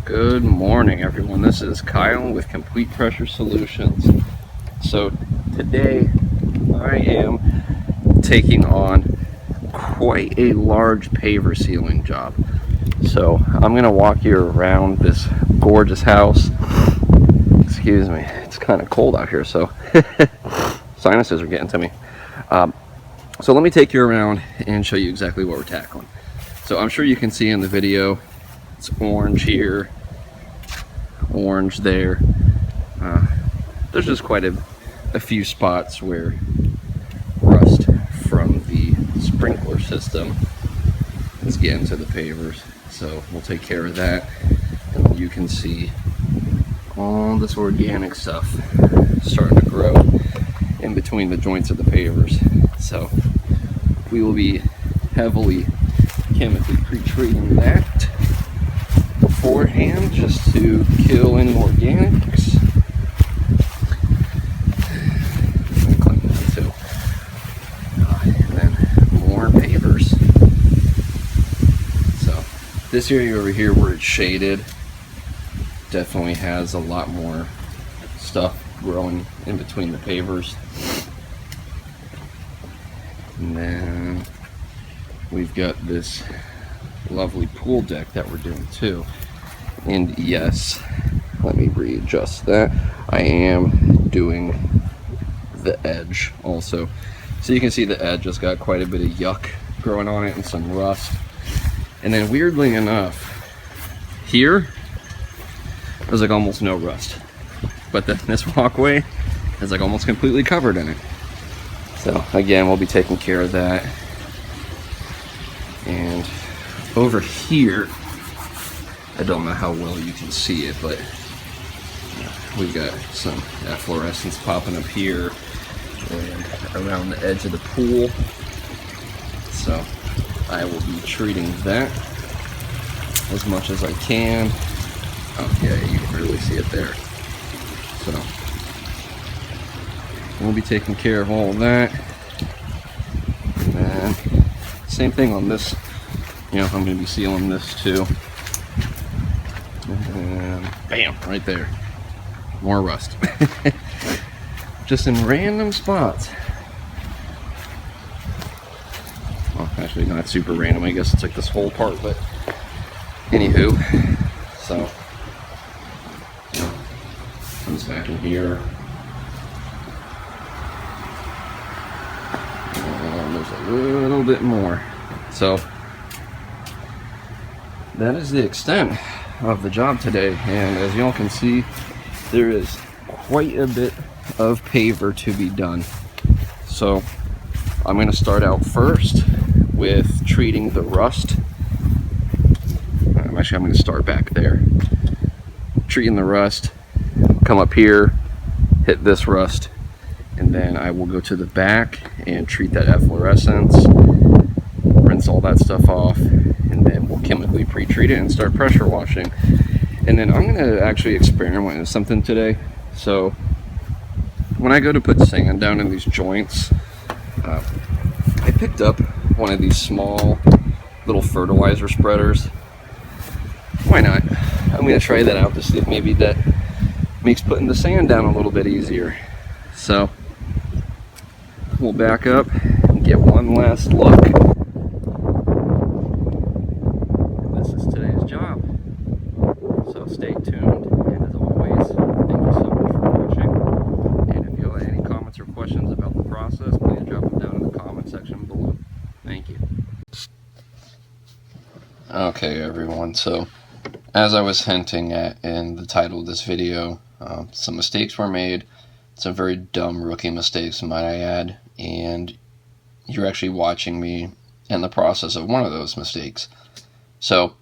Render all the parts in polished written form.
Good morning, everyone. This is Kyle with Complete Pressure Solutions. So today I am taking on quite a large paver sealing job. So I'm going to walk you around this gorgeous house. Excuse me, it's kind of cold out here, so sinuses are getting to me. So let me take you around and show you exactly what we're tackling. So I'm sure you can see in the video, it's orange here, orange there. There's just quite a few spots where rust from the sprinkler system is getting to the pavers. So we'll take care of that, and you can see all this organic stuff starting to grow in between the joints of the pavers. So we will be heavily chemically pre-treating that beforehand just to kill any organics. Clean that too. And then more pavers. So this area over here where it's shaded definitely has a lot more stuff growing in between the pavers. And then we've got this lovely pool deck that we're doing too. And yes, let me readjust that. I am doing the edge also. So you can see the edge has got quite a bit of yuck growing on it and some rust. And then weirdly enough, here there's like almost no rust. But then this walkway is like almost completely covered in it. So again, we'll be taking care of that. And over here, I don't know how well you can see it, but we've got some efflorescence popping up here and around the edge of the pool. So I will be treating that as much as I can. Oh yeah, you can really see it there. So we'll be taking care of all of that. And then same thing on this. You know, I'm going to be sealing this too. And bam, right there. More rust. Just in random spots. Well, actually not super random. I guess it's like this whole part, but anywho. So, comes back in here. And there's a little bit more. So, that is the extent of the job today, and as y'all can see, there is quite a bit of paver to be done. So I'm going to start out first with treating the rust. I'm going to start back there, treating the rust, come up here, hit this rust, and then I will go to the back and treat that efflorescence, rinse all that stuff off, and then we'll chemically pre-treat it and start pressure washing. And then I'm going to actually experiment with something today. So when I go to put sand down in these joints, I picked up one of these small little fertilizer spreaders. Why not? I'm going to try that out to see if maybe that makes putting the sand down a little bit easier. So we'll back up and get one last look. So stay tuned, and as always, thank you so much for watching. And if you have any comments or questions about the process, please drop them down in the comment section below. Thank you. Okay everyone, so as I was hinting at in the title of this video, some mistakes were made, some very dumb rookie mistakes might I add, and you're actually watching me in the process of one of those mistakes. So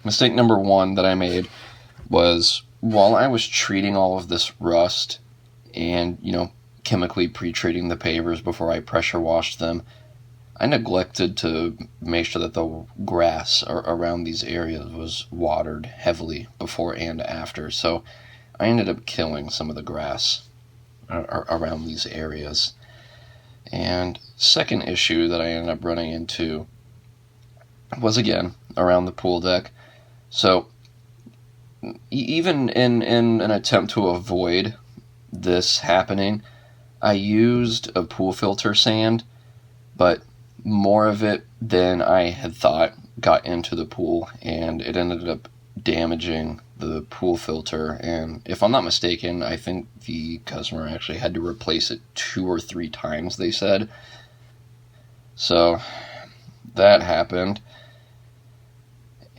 mistake number one that I made was while I was treating all of this rust and, chemically pre-treating the pavers before I pressure washed them, I neglected to make sure that the grass around these areas was watered heavily before and after. So I ended up killing some of the grass around these areas. And second issue that I ended up running into was again around the pool deck. So even in an attempt to avoid this happening, I used a pool filter sand, but more of it than I had thought got into the pool, and it ended up damaging the pool filter. And if I'm not mistaken, I think the customer actually had to replace it 2 or 3 times, they said. So that happened.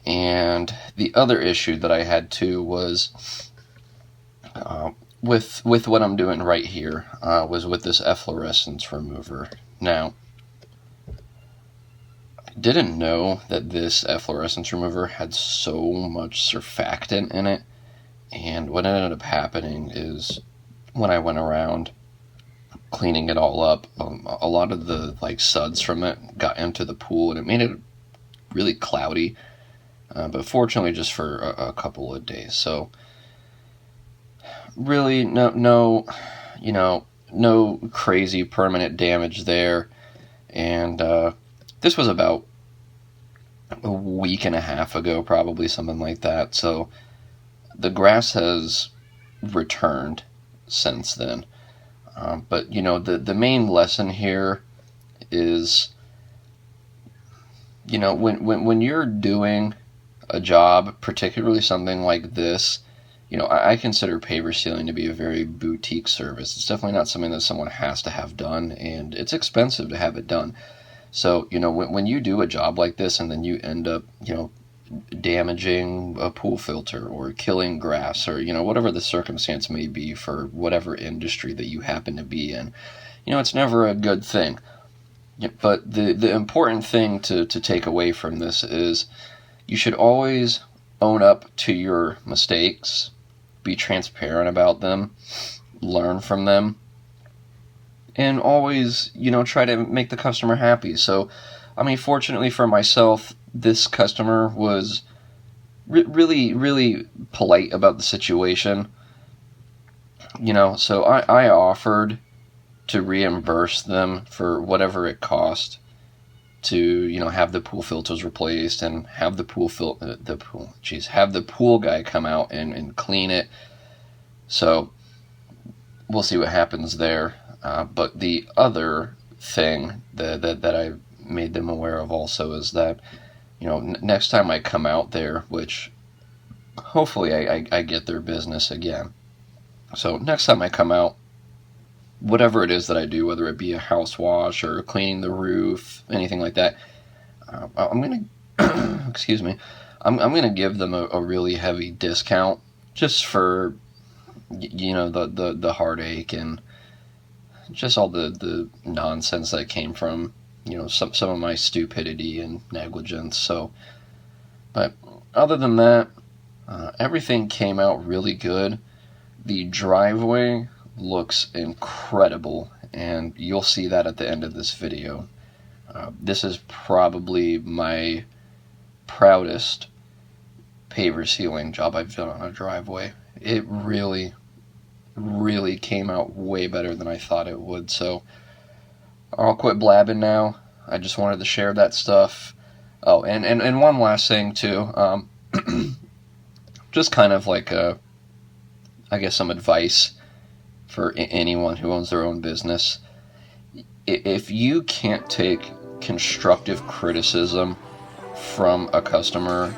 And the other issue that I had too was with what I'm doing right here, was with this efflorescence remover. Now, I didn't know that this efflorescence remover had so much surfactant in it, and what ended up happening is when I went around cleaning it all up, a lot of the suds from it got into the pool, and it made it really cloudy. But fortunately, just for a couple of days. So really, no crazy permanent damage there. And this was about a week and a half ago, probably something like that. So the grass has returned since then. But the main lesson here is, when you're doing a job, particularly something like this, I consider paver sealing to be a very boutique service. It's definitely not something that someone has to have done, and it's expensive to have it done. So, when you do a job like this and then you end up, damaging a pool filter or killing grass or, whatever the circumstance may be for whatever industry that you happen to be in, it's never a good thing. But the important thing to take away from this is you should always own up to your mistakes, be transparent about them, learn from them, and always, try to make the customer happy. So, fortunately for myself, this customer was really, really polite about the situation. So I offered to reimburse them for whatever it cost to have the pool filters replaced and have the pool guy come out and clean it. So we'll see what happens there. But the other thing that I made them aware of also is that next time I come out there, which hopefully I get their business again. So next time I come out, whatever it is that I do, whether it be a house wash or cleaning the roof, anything like that, I'm gonna excuse me, I'm gonna give them a really heavy discount just for the heartache and just all the nonsense that came from some of my stupidity and negligence. So, but other than that, everything came out really good. The driveway looks incredible, and you'll see that at the end of this video. This is probably my proudest paver sealing job I've done on a driveway. It really, really came out way better than I thought it would. So I'll quit blabbing now. I just wanted to share that stuff. Oh, and one last thing too. Just kind of like I guess some advice for anyone who owns their own business. If you can't take constructive criticism from a customer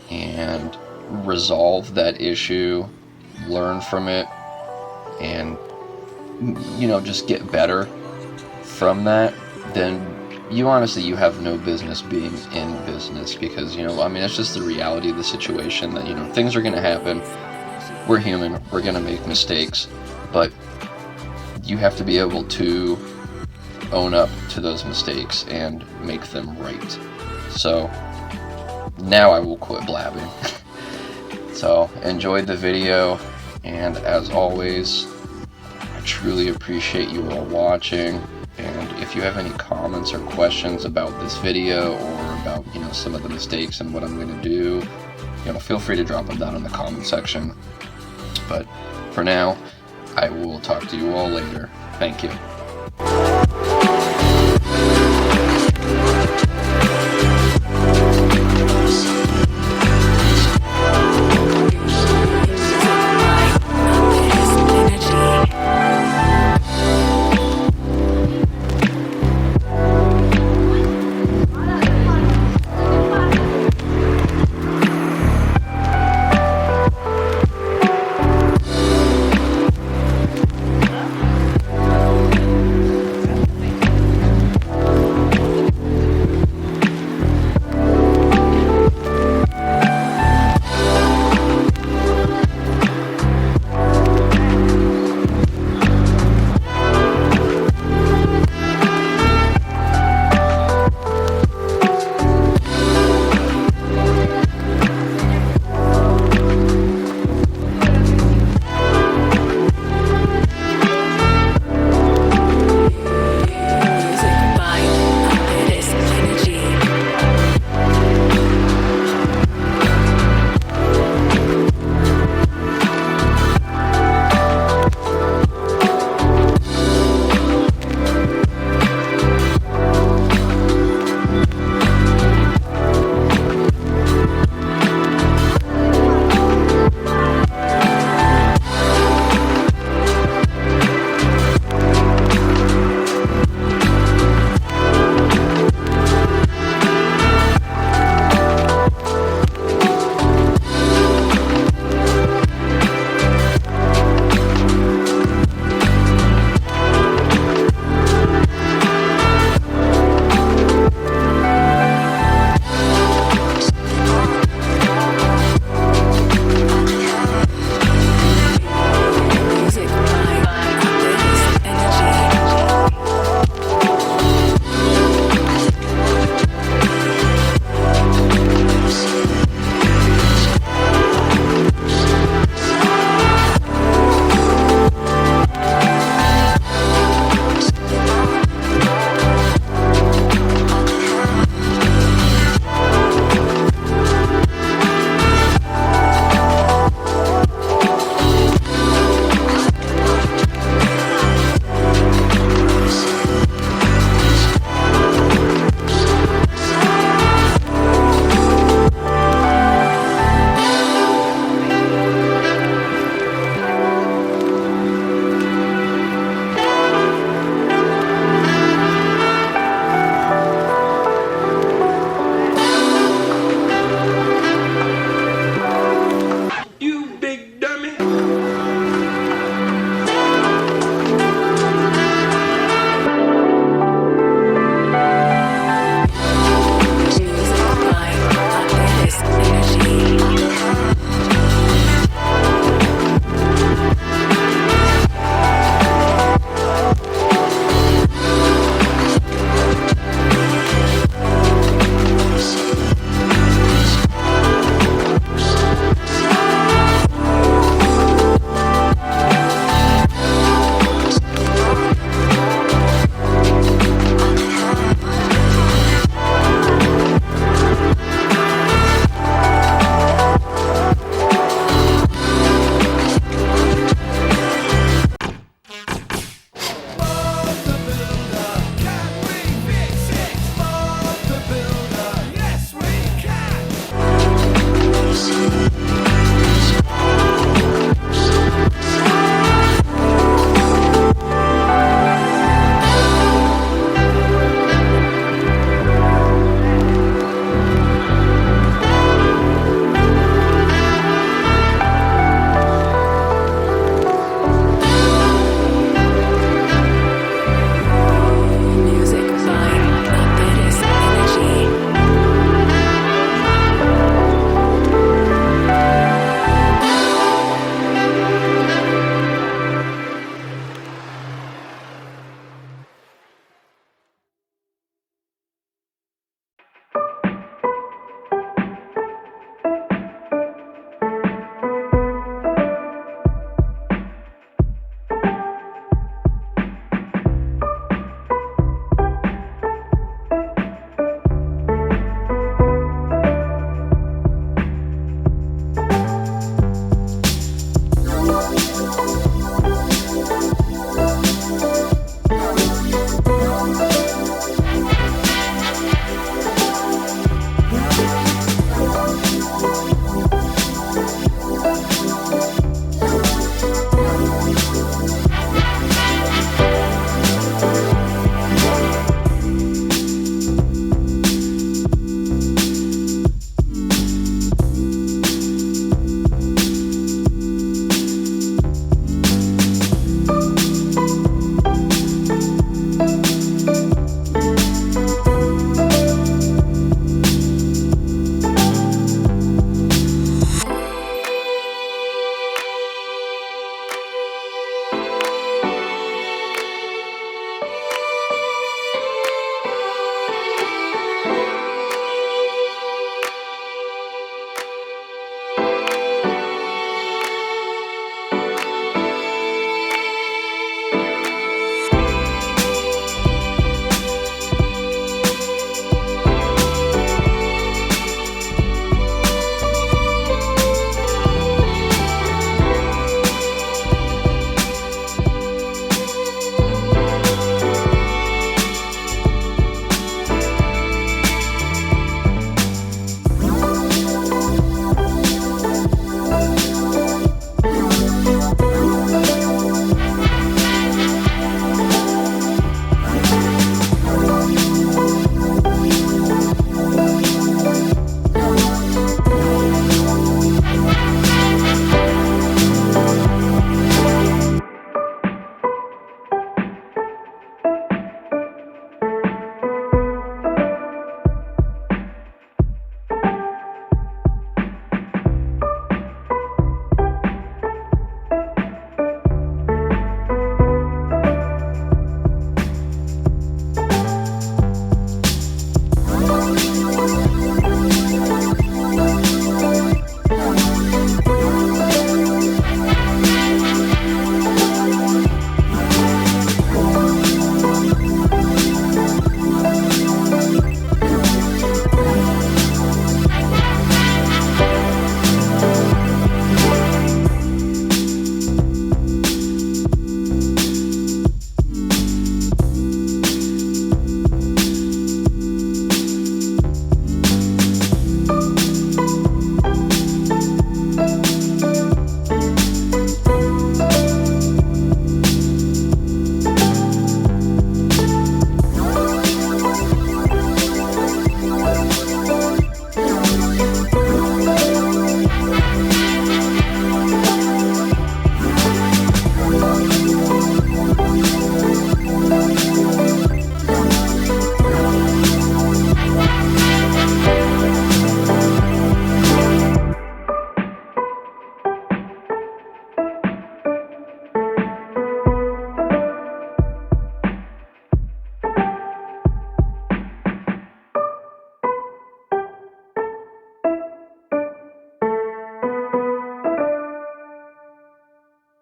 and resolve that issue, learn from it, and just get better from that, then you have no business being in business, because it's just the reality of the situation that things are going to happen. We're human, we're going to make mistakes, but you have to be able to own up to those mistakes and make them right. So now I will quit blabbing. So enjoyed the video, and as always, I truly appreciate you all watching. And if you have any comments or questions about this video or about some of the mistakes and what I'm going to do, feel free to drop them down in the comment section. But for now, I will talk to you all later. Thank you.